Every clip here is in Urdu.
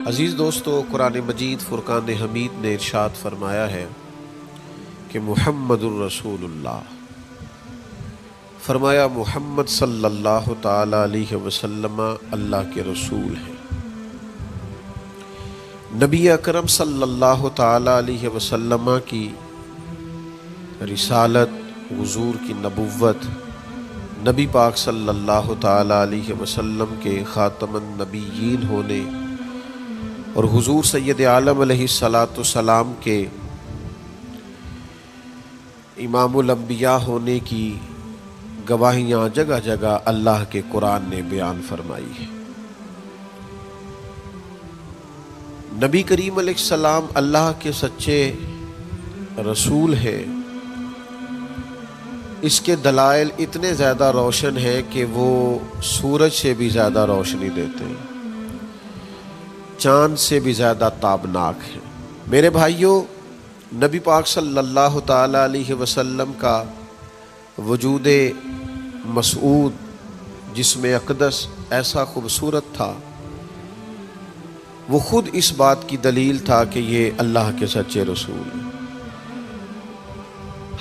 عزیز دوستو، قرآن مجید فرقان حمید نے ارشاد فرمایا ہے کہ محمد الرسول اللہ، فرمایا محمد صلی اللہ تعالی علیہ وسلم اللہ کے رسول ہیں۔ نبی اکرم صلی اللہ تعالی علیہ وسلم کی رسالت، حضور کی نبوت، نبی پاک صلی اللہ تعالی علیہ وسلم کے خاتم النبیین ہونے اور حضور سید عالم علیہ السلام کے امام الانبیاء ہونے کی گواہیاں جگہ جگہ اللہ کے قرآن نے بیان فرمائی ہے۔ نبی کریم علیہ السلام اللہ کے سچے رسول ہیں، اس کے دلائل اتنے زیادہ روشن ہیں کہ وہ سورج سے بھی زیادہ روشنی دیتے ہیں، چاند سے بھی زیادہ تابناک ہے۔ میرے بھائیوں، نبی پاک صلی اللہ تعالی علیہ وسلم کا وجود مسعود جسم اقدس ایسا خوبصورت تھا، وہ خود اس بات کی دلیل تھا کہ یہ اللہ کے سچے رسول ہیں۔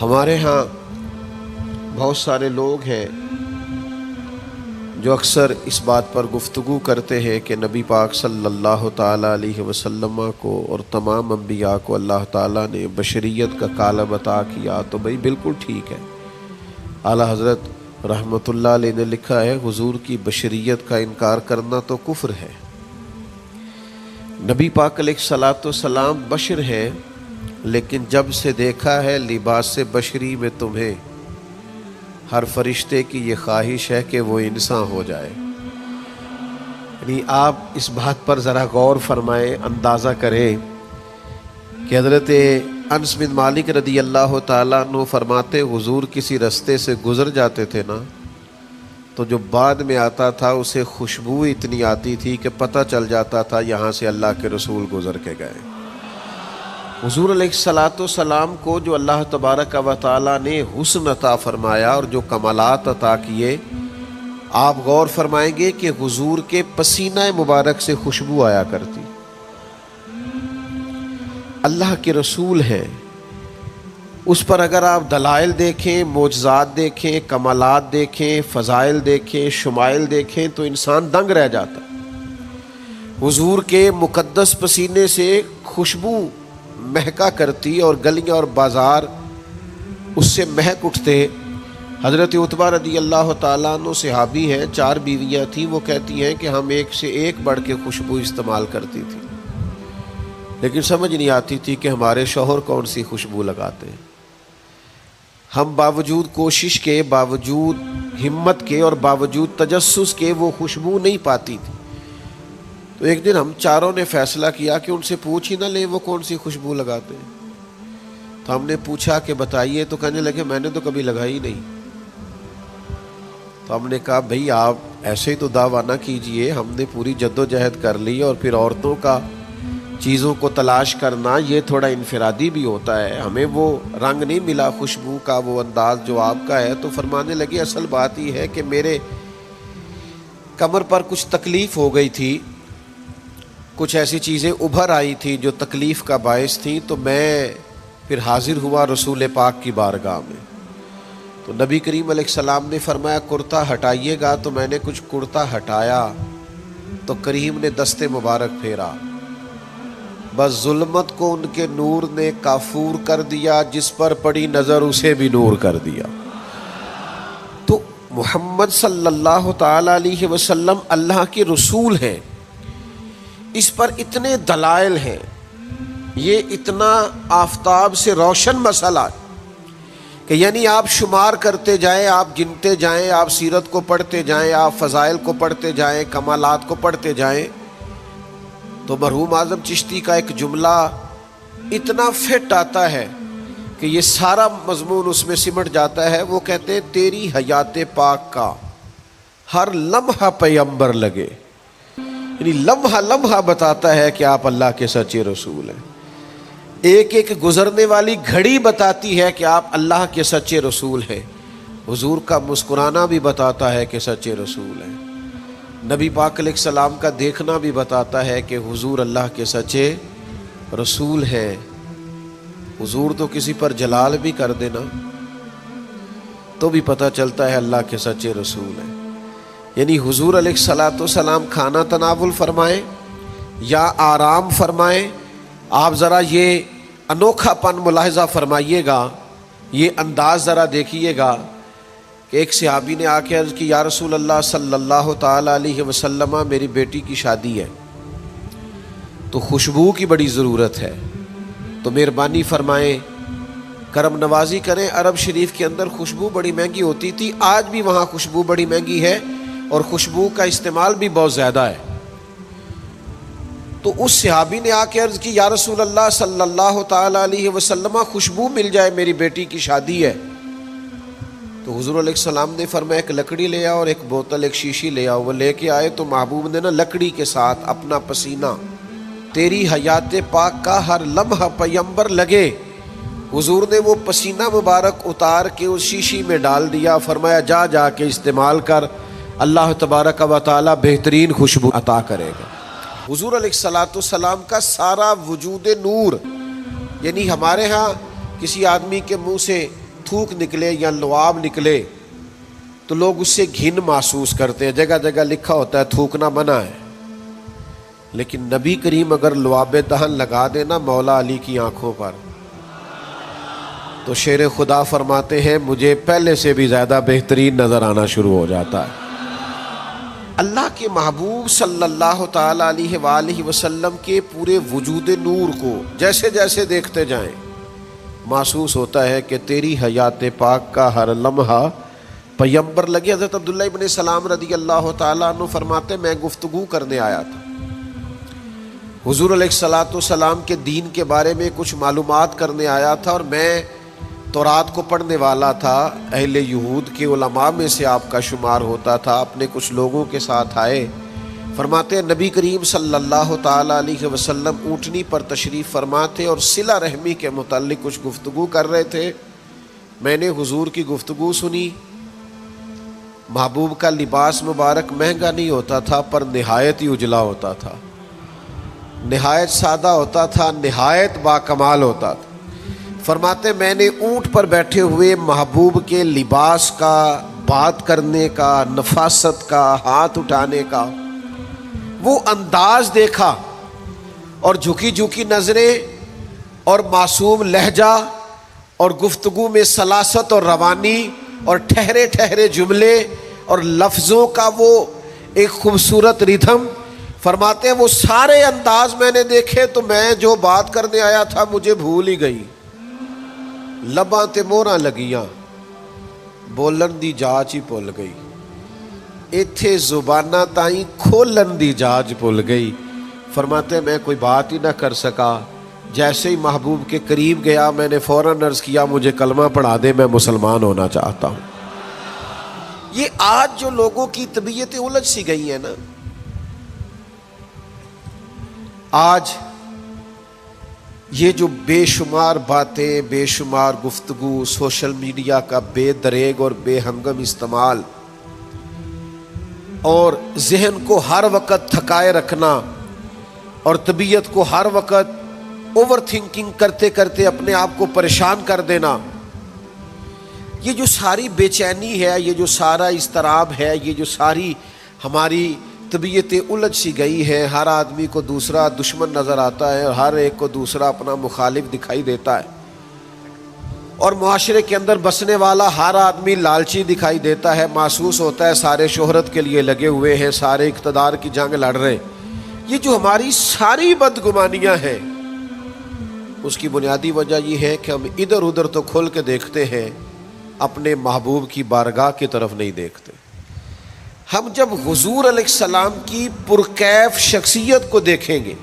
ہمارے ہاں بہت سارے لوگ ہیں جو اکثر اس بات پر گفتگو کرتے ہیں کہ نبی پاک صلی اللہ تعالی علیہ وسلم کو اور تمام انبیاء کو اللہ تعالیٰ نے بشریت کا کالب عطا کیا، تو بھئی بالکل ٹھیک ہے۔ اعلیٰ حضرت رحمۃ اللہ علیہ نے لکھا ہے، حضور کی بشریت کا انکار کرنا تو کفر ہے۔ نبی پاک علیہ الصلاۃ والسلام بشر ہیں، لیکن جب سے دیکھا ہے لباس بشری میں تمہیں، ہر فرشتے کی یہ خواہش ہے کہ وہ انسان ہو جائے۔ یعنی آپ اس بات پر ذرا غور فرمائیں، اندازہ کریں کہ حضرت انس بن مالک رضی اللہ تعالیٰ عنہ فرماتے، حضور کسی رستے سے گزر جاتے تھے نا، تو جو بعد میں آتا تھا اسے خوشبو اتنی آتی تھی کہ پتہ چل جاتا تھا یہاں سے اللہ کے رسول گزر کے گئے۔ حضور علیہ السلام کو جو اللہ تبارک و تعالیٰ نے حسن عطا فرمایا اور جو کمالات عطا کیے، آپ غور فرمائیں گے کہ حضور کے پسینہ مبارک سے خوشبو آیا کرتی۔ اللہ کے رسول ہیں، اس پر اگر آپ دلائل دیکھیں، معجزات دیکھیں، کمالات دیکھیں، فضائل دیکھیں، شمائل دیکھیں تو انسان دنگ رہ جاتا۔ حضور کے مقدس پسینے سے خوشبو مہکا کرتی اور گلیاں اور بازار اس سے مہک اٹھتے۔ حضرت عتبہ رضی اللہ تعالیٰ عنہ صحابی ہیں، 4 بیویاں تھیں، وہ کہتی ہیں کہ ہم ایک سے ایک بڑھ کے خوشبو استعمال کرتی تھی، لیکن سمجھ نہیں آتی تھی کہ ہمارے شوہر کون سی خوشبو لگاتے ہیں۔ ہم باوجود کوشش کے، باوجود ہمت کے اور باوجود تجسس کے وہ خوشبو نہیں پاتی تھی۔ تو ایک دن ہم چاروں نے فیصلہ کیا کہ ان سے پوچھ ہی نہ لیں وہ کون سی خوشبو لگاتے ہیں۔ تو ہم نے پوچھا کہ بتائیے، تو کہنے لگے میں نے تو کبھی لگائی نہیں۔ تو ہم نے کہا بھئی آپ ایسے ہی تو دعویٰ نہ کیجئے، ہم نے پوری جد و جہد کر لی، اور پھر عورتوں کا چیزوں کو تلاش کرنا یہ تھوڑا انفرادی بھی ہوتا ہے، ہمیں وہ رنگ نہیں ملا خوشبو کا، وہ انداز جو آپ کا ہے۔ تو فرمانے لگے اصل بات یہ ہے کہ میرے کمر پر کچھ تکلیف ہو گئی تھی، کچھ ایسی چیزیں ابھر آئی تھی جو تکلیف کا باعث تھیں، تو میں پھر حاضر ہوا رسول پاک کی بارگاہ میں۔ تو نبی کریم علیہ السلام نے فرمایا کرتا ہٹائیے گا، تو میں نے کچھ کرتا ہٹایا تو کریم نے دست مبارک پھیرا، بس ظلمت کو ان کے نور نے کافور کر دیا، جس پر پڑی نظر اسے بھی نور کر دیا۔ تو محمد صلی اللہ تعالی علیہ وسلم اللہ کے رسول ہیں، اس پر اتنے دلائل ہیں، یہ اتنا آفتاب سے روشن مسئلہ کہ یعنی آپ شمار کرتے جائیں، آپ گنتے جائیں، آپ سیرت کو پڑھتے جائیں، آپ فضائل کو پڑھتے جائیں، کمالات کو پڑھتے جائیں، تو مرحوم اعظم چشتی کا ایک جملہ اتنا فٹ آتا ہے کہ یہ سارا مضمون اس میں سمٹ جاتا ہے۔ وہ کہتے ہیں تیری حیات پاک کا ہر لمحہ پیغمبر لگے، یعنی لمحہ لمحہ بتاتا ہے کہ آپ اللہ کے سچے رسول ہیں۔ ایک ایک گزرنے والی گھڑی بتاتی ہے کہ آپ اللہ کے سچے رسول ہیں۔ حضور کا مسکرانا بھی بتاتا ہے کہ سچے رسول ہیں۔ نبی پاک علیہ السلام کا دیکھنا بھی بتاتا ہے کہ حضور اللہ کے سچے رسول ہیں۔ حضور تو کسی پر جلال بھی کر دینا تو بھی پتہ چلتا ہے اللہ کے سچے رسول ہیں۔ یعنی حضور علیہ السلام کھانا تناول فرمائیں یا آرام فرمائیں، آپ ذرا یہ انوکھا پن ملاحظہ فرمائیے گا، یہ انداز ذرا دیکھیے گا کہ ایک صحابی نے آ کے عرض کی یا رسول اللہ صلی اللہ تعالیٰ علیہ وسلم میری بیٹی کی شادی ہے تو خوشبو کی بڑی ضرورت ہے، تو مہربانی فرمائیں کرم نوازی کریں۔ عرب شریف کے اندر خوشبو بڑی مہنگی ہوتی تھی، آج بھی وہاں خوشبو بڑی مہنگی ہے اور خوشبو کا استعمال بھی بہت زیادہ ہے۔ تو اس صحابی نے آ کے عرض کی یا رسول اللہ صلی اللہ تعالیٰ علیہ وسلم خوشبو مل جائے، میری بیٹی کی شادی ہے۔ تو حضور علیہ السلام نے فرمایا ایک لکڑی لے آؤ اور ایک بوتل ایک شیشی لے آؤ۔ وہ لے کے آئے تو محبوب نے نا لکڑی کے ساتھ اپنا پسینہ تیری حیات پاک کا ہر لمحہ پیمبر لگے، حضور نے وہ پسینہ مبارک اتار کے اس شیشی میں ڈال دیا، فرمایا جا جا کے استعمال کر، اللہ تبارک و تعالی بہترین خوشبو عطا کرے گا۔ حضور علیہ السلام کا سارا وجود نور، یعنی ہمارے ہاں کسی آدمی کے منہ سے تھوک نکلے یا لعاب نکلے تو لوگ اس سے گھن محسوس کرتے ہیں، جگہ جگہ لکھا ہوتا ہے تھوکنا منع ہے، لیکن نبی کریم اگر لعاب دہن لگا دینا مولا علی کی آنکھوں پر تو شیر خدا فرماتے ہیں مجھے پہلے سے بھی زیادہ بہترین نظر آنا شروع ہو جاتا ہے۔ اللہ کے محبوب صلی اللہ تعالیٰ علیہ وآلہ وسلم کے پورے وجود نور کو جیسے جیسے دیکھتے جائیں محسوس ہوتا ہے کہ تیری حیات پاک کا ہر لمحہ پیمبر لگے۔ حضرت عبداللہ ابن سلام رضی اللہ تعالیٰ عنہ فرماتے میں گفتگو کرنے آیا تھا، حضور علیہ السلام کے دین کے بارے میں کچھ معلومات کرنے آیا تھا، اور میں تورات کو پڑھنے والا تھا، اہل یہود کے علماء میں سے آپ کا شمار ہوتا تھا، اپنے کچھ لوگوں کے ساتھ آئے۔ فرماتے ہیں نبی کریم صلی اللہ تعالیٰ علیہ وسلم اونٹنی پر تشریف فرماتے اور صلہ رحمی کے متعلق کچھ گفتگو کر رہے تھے۔ میں نے حضور کی گفتگو سنی۔ محبوب کا لباس مبارک مہنگا نہیں ہوتا تھا پر نہایت ہی اجلا ہوتا تھا، نہایت سادہ ہوتا تھا، نہایت باکمال ہوتا تھا۔ فرماتے میں نے اونٹ پر بیٹھے ہوئے محبوب کے لباس کا، بات کرنے کا، نفاست کا، ہاتھ اٹھانے کا وہ انداز دیکھا، اور جھکی جھکی نظریں اور معصوم لہجہ اور گفتگو میں سلاست اور روانی اور ٹھہرے ٹھہرے جملے اور لفظوں کا وہ ایک خوبصورت ریدھم۔ فرماتے ہیں وہ سارے انداز میں نے دیکھے تو میں جو بات کرنے آیا تھا مجھے بھول ہی گئی، لباں تے موراں لگیاں، بولن دی جاچ ہی بھول گئی، ایتھے زباناں تائیں کھولن دی جاچ بھول گئی۔ فرماتے ہیں میں کوئی بات ہی نہ کر سکا، جیسے ہی محبوب کے قریب گیا میں نے فوراً عرض کیا مجھے کلمہ پڑھا دے، میں مسلمان ہونا چاہتا ہوں۔ یہ آج جو لوگوں کی طبیعتیں الجھ سی گئی ہیں نا، آج یہ جو بے شمار باتیں، بے شمار گفتگو، سوشل میڈیا کا بے دریغ اور بے ہنگم استعمال اور ذہن کو ہر وقت تھکائے رکھنا اور طبیعت کو ہر وقت اوور تھنکنگ کرتے کرتے اپنے آپ کو پریشان کر دینا، یہ جو ساری بے چینی ہے، یہ جو سارا اضطراب ہے، یہ جو ساری ہماری طبیعتیں الجھ سی گئی ہیں، ہر آدمی کو دوسرا دشمن نظر آتا ہے اور ہر ایک کو دوسرا اپنا مخالف دکھائی دیتا ہے، اور معاشرے کے اندر بسنے والا ہر آدمی لالچی دکھائی دیتا ہے، محسوس ہوتا ہے سارے شہرت کے لیے لگے ہوئے ہیں، سارے اقتدار کی جنگ لڑ رہے ہیں۔ یہ جو ہماری ساری بدگمانیاں ہیں اس کی بنیادی وجہ یہ ہے کہ ہم ادھر ادھر تو کھل کے دیکھتے ہیں، اپنے محبوب کی بارگاہ کی طرف نہیں دیکھتے۔ ہم جب حضور علیہ السلام کی پرکیف شخصیت کو دیکھیں گے،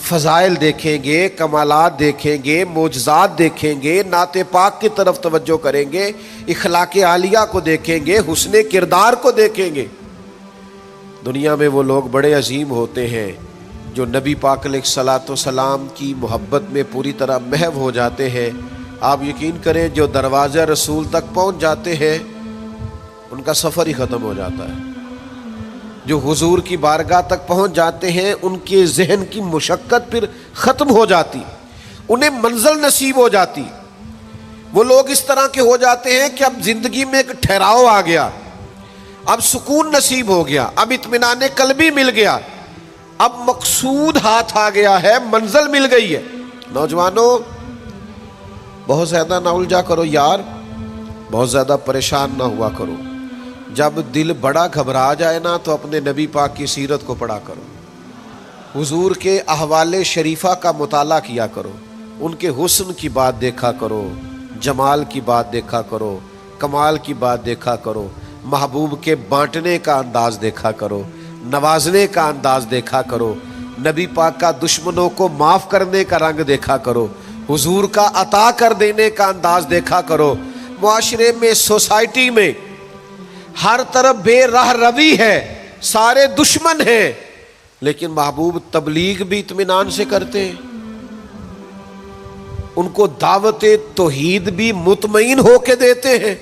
فضائل دیکھیں گے، کمالات دیکھیں گے، معجزات دیکھیں گے، نعت پاک کی طرف توجہ کریں گے، اخلاق عالیہ کو دیکھیں گے، حسن کردار کو دیکھیں گے، دنیا میں وہ لوگ بڑے عظیم ہوتے ہیں جو نبی پاک علیہ السلام کی محبت میں پوری طرح محو ہو جاتے ہیں۔ آپ یقین کریں جو دروازہ رسول تک پہنچ جاتے ہیں ان کا سفر ہی ختم ہو جاتا ہے، جو حضور کی بارگاہ تک پہنچ جاتے ہیں ان کے ذہن کی مشقت پھر ختم ہو جاتی، انہیں منزل نصیب ہو جاتی۔ وہ لوگ اس طرح کے ہو جاتے ہیں کہ اب زندگی میں ایک ٹھہراؤ آ گیا، اب سکون نصیب ہو گیا، اب اطمینان قلبی مل گیا، اب مقصود ہاتھ آ گیا ہے، منزل مل گئی ہے۔ نوجوانوں بہت زیادہ نہ الجھا کرو یار، بہت زیادہ پریشان نہ ہوا کرو۔ جب دل بڑا گھبرا جائے نا تو اپنے نبی پاک کی سیرت کو پڑھا کرو، حضور کے احوال شریفہ کا مطالعہ کیا کرو، ان کے حسن کی بات دیکھا کرو، جمال کی بات دیکھا کرو، کمال کی بات دیکھا کرو، محبوب کے بانٹنے کا انداز دیکھا کرو، نوازنے کا انداز دیکھا کرو، نبی پاک کا دشمنوں کو معاف کرنے کا رنگ دیکھا کرو، حضور کا عطا کر دینے کا انداز دیکھا کرو۔ معاشرے میں، سوسائٹی میں ہر طرف بے راہ روی ہے، سارے دشمن ہیں، لیکن محبوب تبلیغ بھی اطمینان سے کرتے ہیں، ان کو دعوت توحید بھی مطمئن ہو کے دیتے ہیں،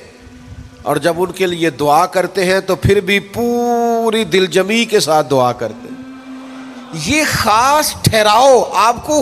اور جب ان کے لیے دعا کرتے ہیں تو پھر بھی پوری دل جمی کے ساتھ دعا کرتے ہیں۔ یہ خاص ٹھہراؤ آپ کو